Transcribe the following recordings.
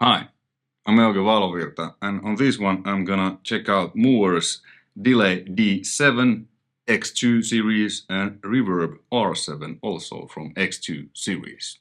Hi, I'm Euge Valovirta, and on this one I'm gonna check out Mooer's Delay D7, X2 series and Reverb R7 also from X2 series.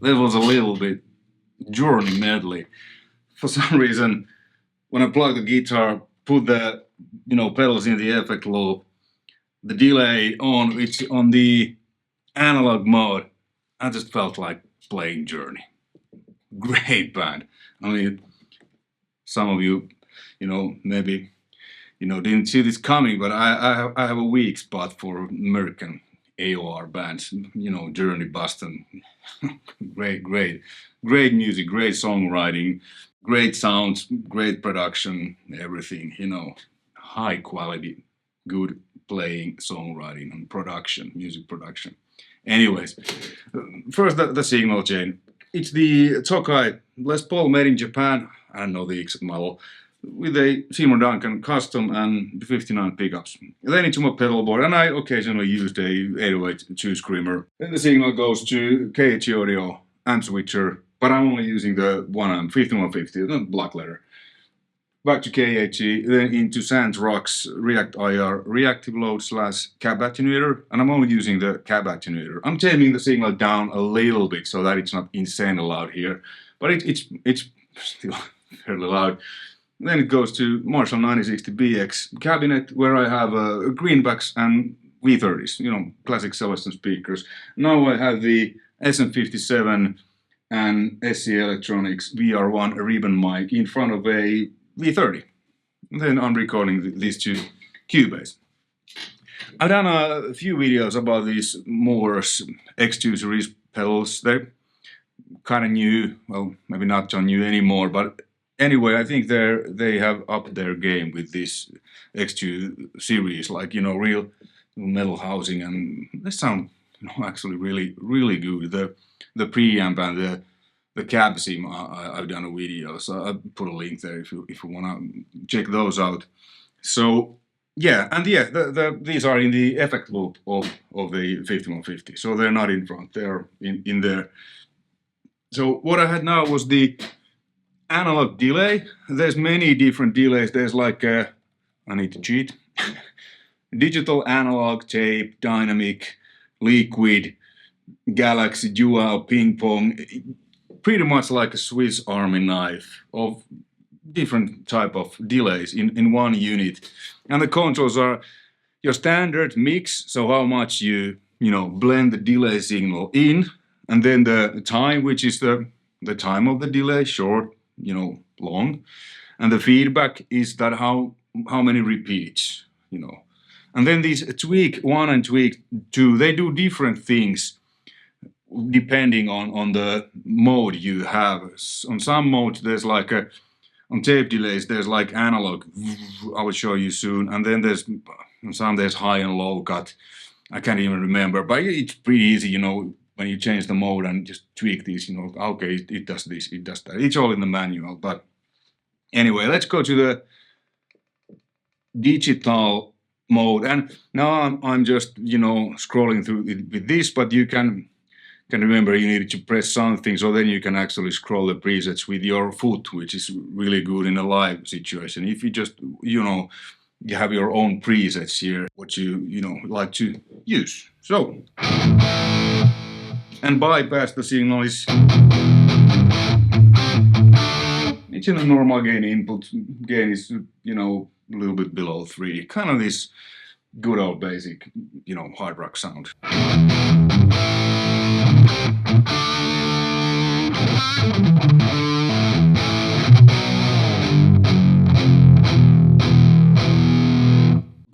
That was a little bit Journey medley. For some reason, when I plug the guitar, put the pedals in the effect loop, the delay on, it's on the analog mode, I just felt like playing Journey. Great band. I mean, some of you, maybe, didn't see this coming, but I have a weak spot for American AOR bands. Journey, Boston. Great music, great songwriting, great sounds, great production, everything. High quality, good playing, songwriting, and production, music production. Anyways, first the signal chain. It's the Tokai Les Paul made in Japan. I don't know the exact model. With a Seymour Duncan custom and 59 pickups. Then into my pedal board, and I occasionally used a 808 2 screamer. Then the signal goes to KH Audio amp switcher, but I'm only using the 5150, the black letter. Back to KHE, then into Sans Rock's React IR reactive load / cab attenuator, and I'm only using the cab attenuator. I'm taming the signal down a little bit so that it's not insane loud here, but it's still fairly loud. Then it goes to Marshall 9060BX cabinet where I have greenbacks and V30s, classic Celestion speakers. Now I have the SM57 and SC Electronics VR1 ribbon mic in front of a V30. Then I'm recording these two Cubase. I've done a few videos about these Mooer's X2 series pedals. They're kind of new, well, maybe not so new anymore, but anyway, I think they have upped their game with this X2 series, like real metal housing, and they sound actually really good. The preamp and the cab sim, I've done a video, so I'll put a link there if you want to check those out. So yeah, and these are in the effect loop of the 5150, so they're not in front, they're in there. So what I had now was the analog delay. There's many different delays. There's like I need to cheat. Digital, analog, tape, dynamic, liquid, galaxy, dual, ping pong. Pretty much like a Swiss Army knife of different type of delays in one unit. And the controls are your standard mix, so how much you blend the delay signal in, and then the time, which is the time of the delay, short, long, and the feedback is that how many repeats, and then these tweak 1 and tweak 2, they do different things depending on the mode you have. On some modes there's like on tape delays there's like analog, I will show you soon, and then there's high and low cut. I can't even remember, but it's pretty easy, when you change the mode and just tweak these, okay, it does this, it does that. It's all in the manual. But anyway, let's go to the digital mode, and now I'm just scrolling through it with this, but you can remember you need to press something, so then you can actually scroll the presets with your foot, which is really good in a live situation. If you just you have your own presets here, what you like to use. So, and bypass the signal is, it's in a normal gain input. Gain is a little bit below 3, kind of this good old basic hard rock sound.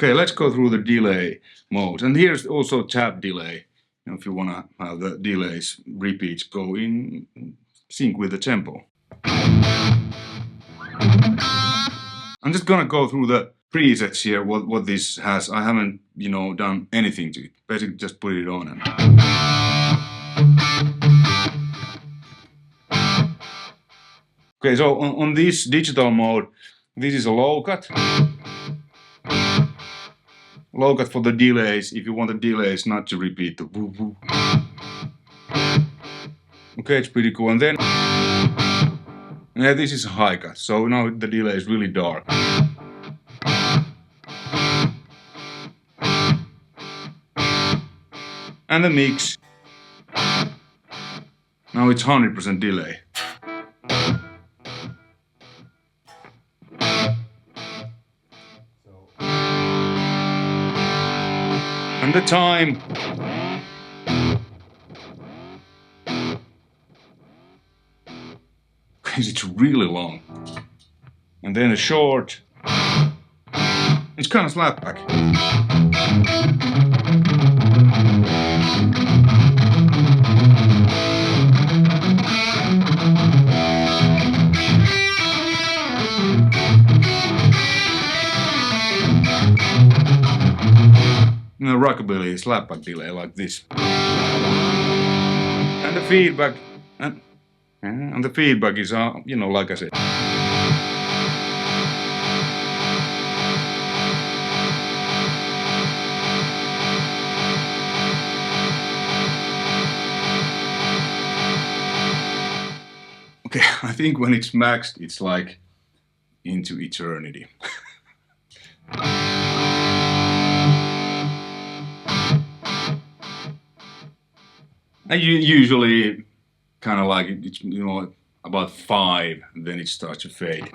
Okay, let's go through the delay modes, and here's also tab delay. If you want to have the delays repeats go in sync with the tempo. I'm just gonna go through the presets here, what this has. I haven't done anything to it. Basically just put it on and okay, so on this digital mode, this is a low cut. Low cut for the delays, if you want the delays not to repeat the woo woo. Okay, it's pretty cool. And then this is a high cut, so now the delay is really dark. And the mix, now it's 100% delay. And the time, because it's really long. And then a short, it's kind of slapback. Rockabilly slapback delay like this, and the feedback, and the feedback is like I said. Okay, I think when it's maxed, it's like into eternity. And you usually kind of like it's about 5, then it starts to fade.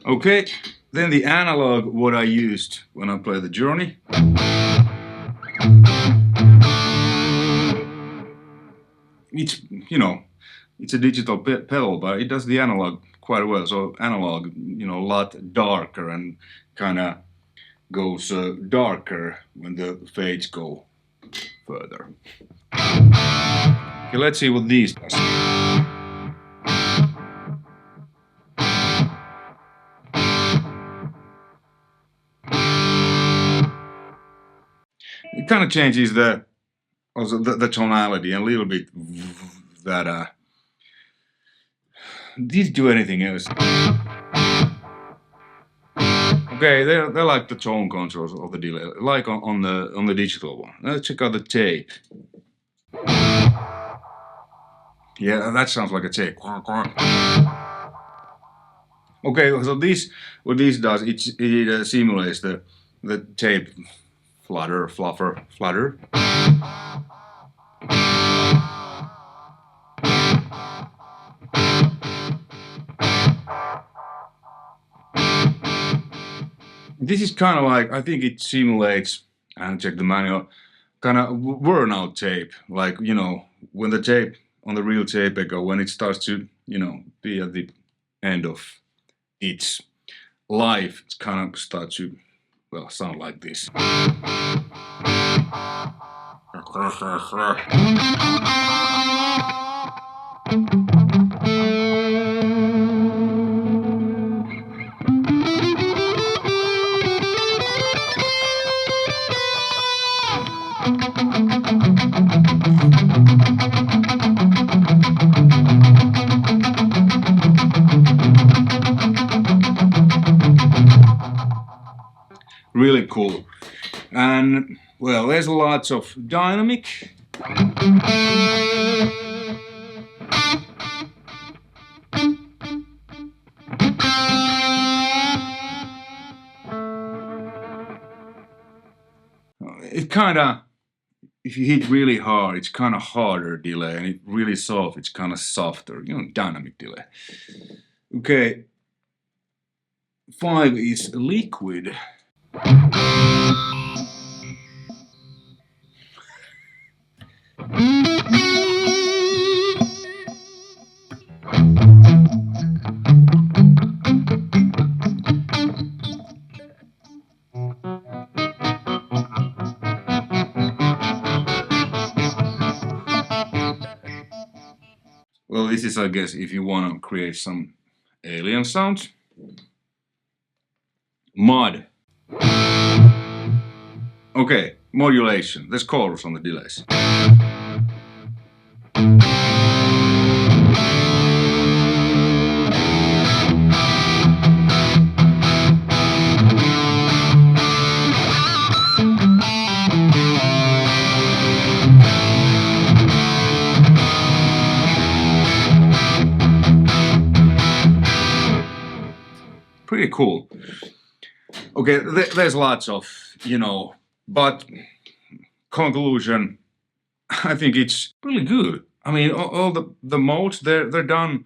Okay, then the analog, what I used when I play the Journey. It's, it's a digital pedal, but it does the analog quite well. So analog, a lot darker and kind of goes darker when the fades go further. Okay, let's see what these does. It kind of changes the tonality a little bit. That these do anything else. Okay, they're like the tone controls of the delay, like on the digital one. Let's check out the tape. Yeah, that sounds like a tape. Okay, so this what this does, it simulates the tape flutter. This is kind of like, I think it simulates, and check the manual, kind of worn out tape. Like, you know, when the tape on the real tape echo, when it starts to, you know, be at the end of its life, it's kind of starts to, well, sound like this. Really cool. And well, there's lots of dynamic. It kind of, if you hit really hard, it's kind of harder delay, and it really soft, it's kind of softer, you know, dynamic delay. Okay, 5 is liquid. Well, this is, I guess, if you want to create some alien sounds. Mod. Okay, modulation. There's chorus on the delays. Pretty cool. Okay, there's lots of, you know, but conclusion, I think it's really good. I mean, all the modes, they're done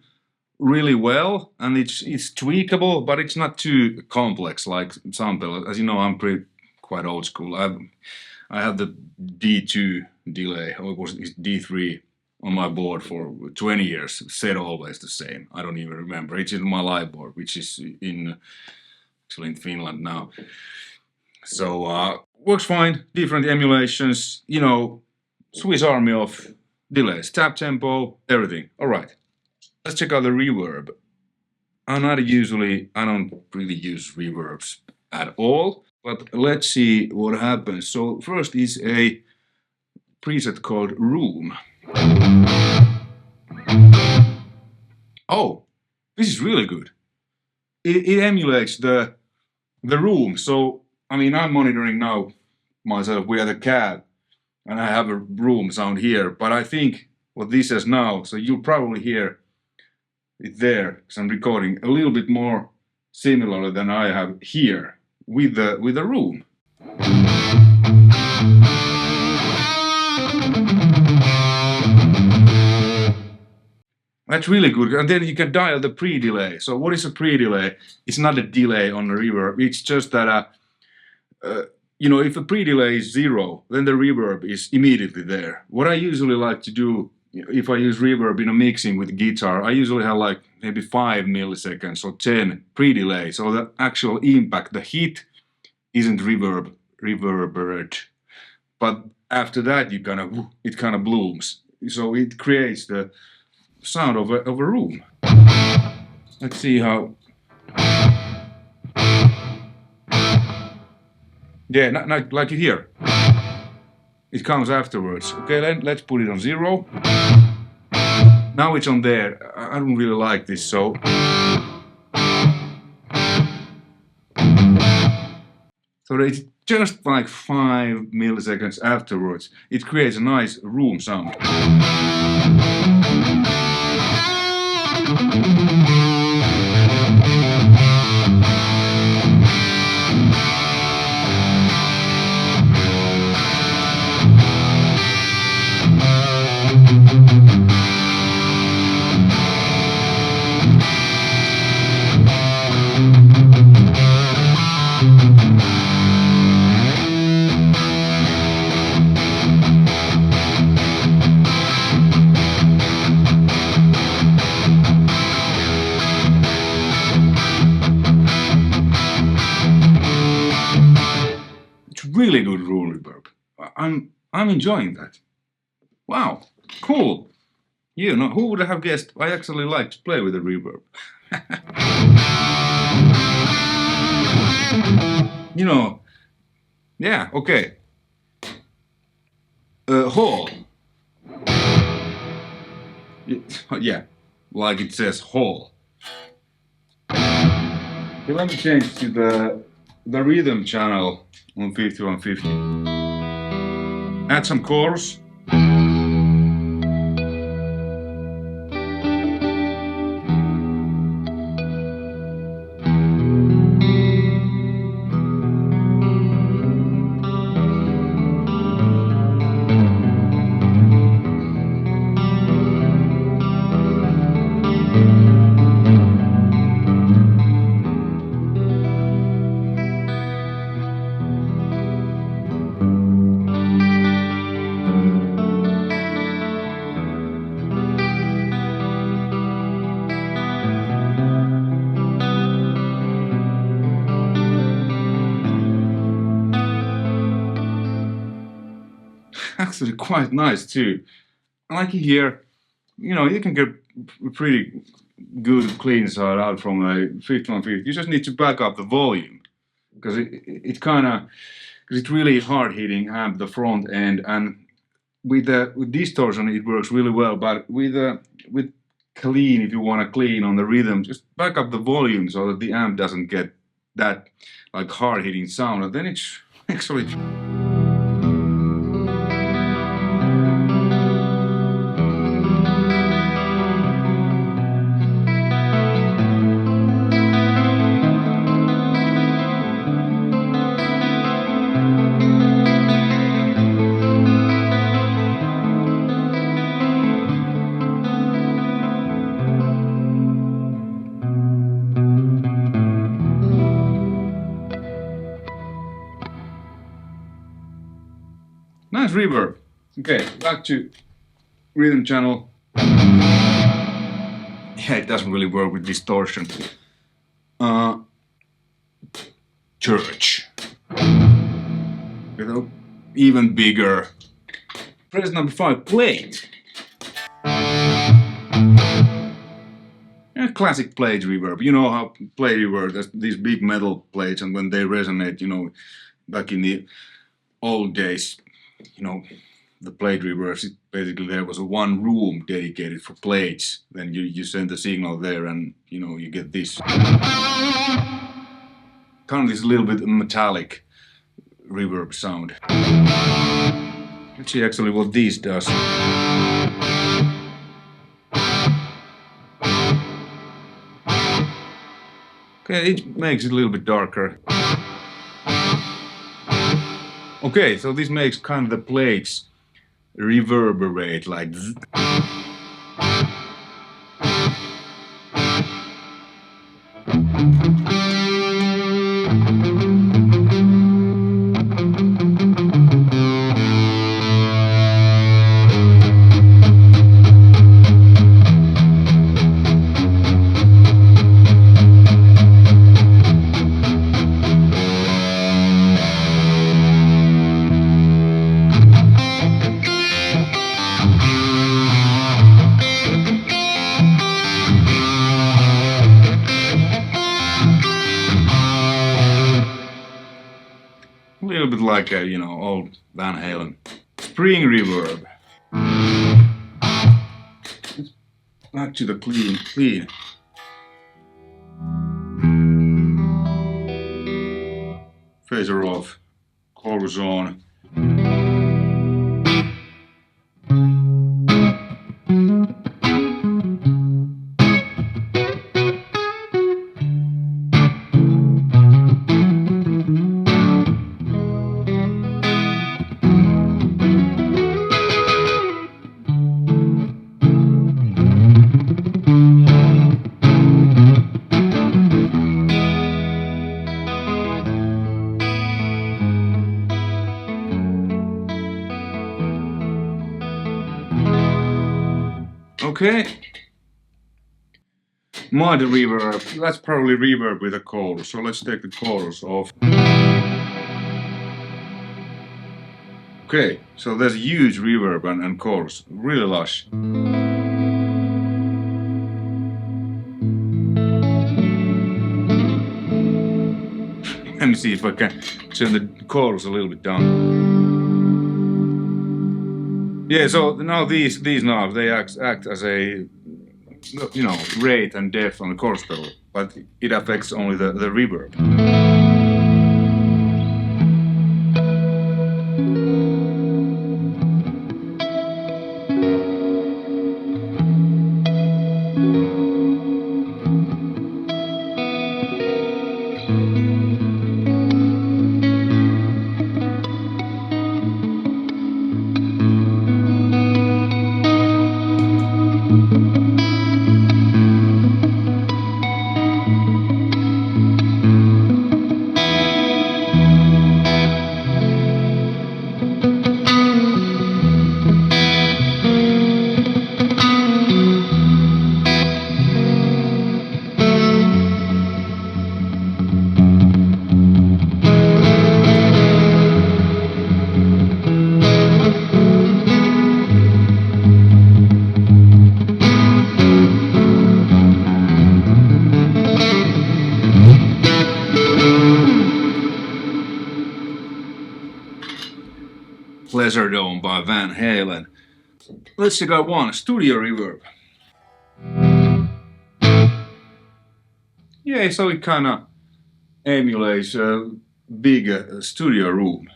really well, and it's tweakable, but it's not too complex like sample. As you know, I'm quite old school. I have the D2 delay, or was it D3 on my board for 20 years, said always the same. I don't even remember. It's in my live board, which is actually in Finland now. So works fine, different emulations, you know, Swiss army of delays, tap tempo, everything. All right, let's check out the reverb. I don't really use reverbs at all, but let's see what happens. So first is a preset called Room. Oh, this is really good. It emulates the room. So, I mean, I'm monitoring now myself with the cab, and I have a room sound here, but I think what this says now, so you'll probably hear it there, because I'm recording a little bit more similarly than I have here with the room. That's really good, and then you can dial the pre-delay. So what is a pre-delay? It's not a delay on the reverb, it's just that, you know, if the pre-delay is 0, then the reverb is immediately there. What I usually like to do, if I use reverb in a mixing with guitar, I usually have like maybe 5 milliseconds or 10 pre-delay, so the actual impact, the hit, isn't reverberate. But after that, it kind of blooms. So it creates the sound of a room. Let's see how. Yeah, not like you hear. It comes afterwards. Okay, let's put it on 0. Now it's on there. I don't really like this, so. So it's just like 5 milliseconds afterwards. It creates a nice room sound. really good room reverb. I'm enjoying that. Wow, cool. You know, who would have guessed I actually like to play with a reverb? You know, yeah, okay. Hall. Yeah, like it says hall. Okay, let me change to the rhythm channel on 5150. Add some chorus. Actually quite nice too. Like here, you know, you can get pretty good clean sound out from a 5150. You just need to back up the volume because it kind of, because it's really hard hitting amp the front end, and with distortion it works really well. But with clean, if you want to clean on the rhythm, just back up the volume so that the amp doesn't get that like hard hitting sound, and then it's actually. Nice reverb. Okay, back to rhythm channel. Yeah, it doesn't really work with distortion. Church. With an even bigger. Press number 5, plate. Yeah, classic plate reverb. You know how plate reverb, there's these big metal plates, and when they resonate, you know, back in the old days, you know, the plate reverbs, basically there was one room dedicated for plates. Then you send the signal there, and you know, you get this kind of this little bit metallic reverb sound. Let's see actually what this does. Okay, it makes it a little bit darker. Okay, so this makes kind of the plates reverberate like zzz. A little bit like a, you know, old Van Halen. Spring reverb. Back to the clean. Phaser off, chorus on. Okay. Mod reverb. That's probably reverb with a chorus. So let's take the chorus off. Okay, so there's huge reverb and chorus, really lush. Let me see if I can turn the chorus a little bit down. Yeah, so now these knobs, they act as a, you know, rate and depth on the chorus pedal, but it affects only the reverb. Pleasure Dome by Van Halen. Let's check out one, studio reverb. Yeah, so it kinda emulates a big studio room.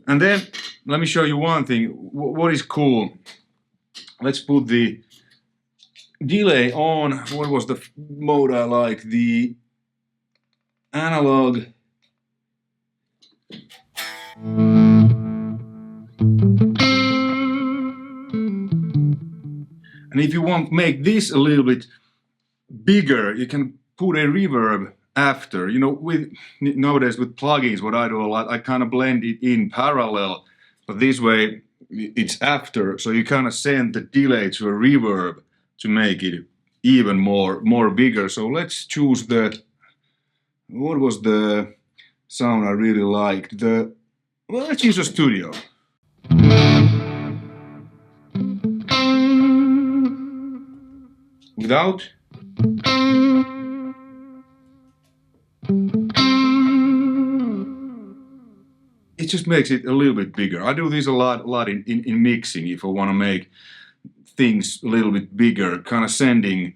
And then let me show you one thing. What is cool? Let's put the delay on. What was the mode I like? The analog. And if you want to make this a little bit bigger, you can put a reverb after. You know, with nowadays with plugins, what I do a lot, I kind of blend it in parallel, but this way it's after, so you kind of send the delay to a reverb to make it even more bigger. So let's choose the, what was the sound I really liked? Well, let's use a studio. Without. It just makes it a little bit bigger. I do this a lot in mixing if I want to make things a little bit bigger, kind of sending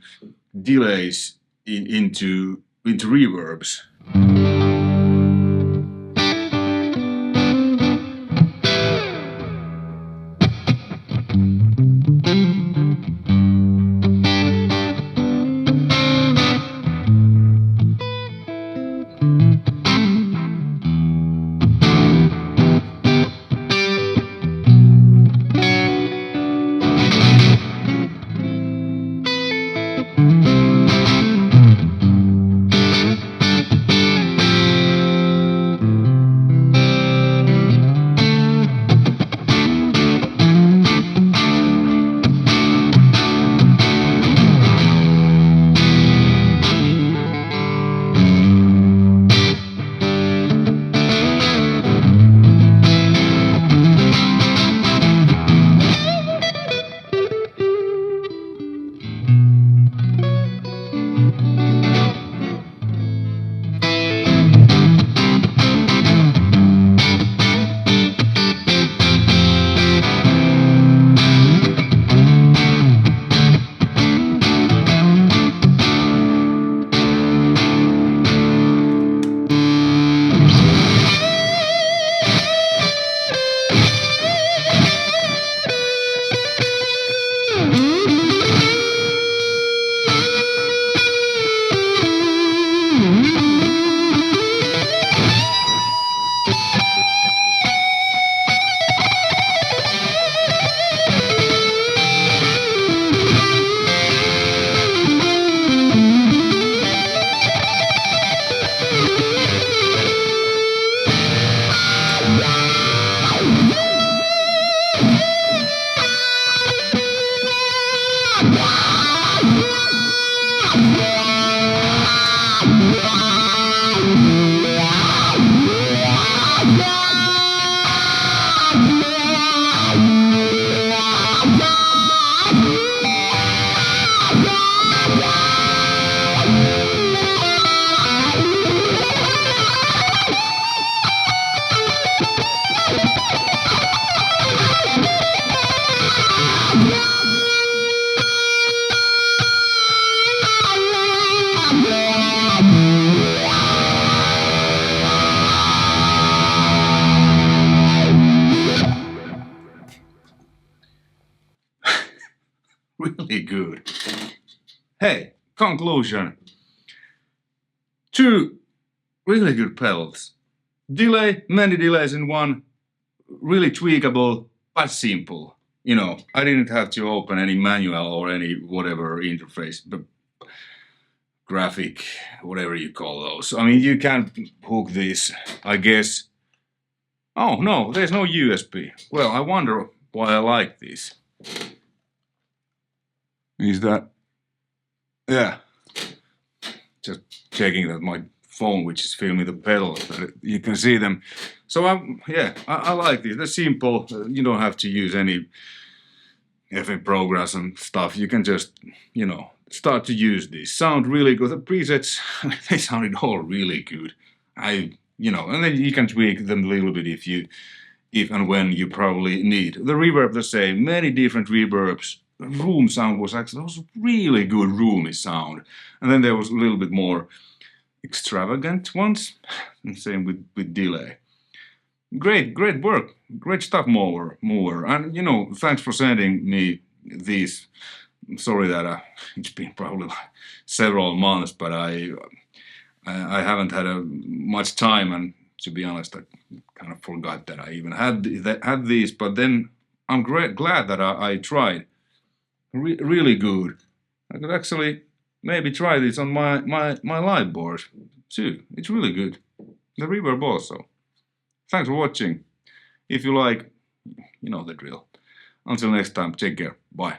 delays into reverbs. really good. Hey, conclusion. 2 really good pedals. Delay, many delays in one, really tweakable, but simple. You know, I didn't have to open any manual or any whatever interface, but graphic, whatever you call those. I mean, you can hook this, I guess. Oh no, there's no USB. Well, I wonder why I like this. Is that... yeah. Just checking that my phone, which is filming the pedals, that you can see them. So I like this. They're simple. You don't have to use any FM programs and stuff. You can just, you know, start to use these. Sound really good. The presets, they sounded all really good. You know, and then you can tweak them a little bit if and when you probably need. The reverb the same. Many different reverbs. Room sound was really good roomy sound. And then there was a little bit more extravagant ones. And same with delay. Great work. Great stuff, Mooer. And you know, thanks for sending me these. Sorry that it's been probably like several months, but I haven't had much time, and to be honest, I kind of forgot that I even had these. But then I'm glad that I tried. Really good. I could actually maybe try this on my live board too. It's really good. The reverb also. Thanks for watching. If you like, you know the drill. Until next time, take care. Bye.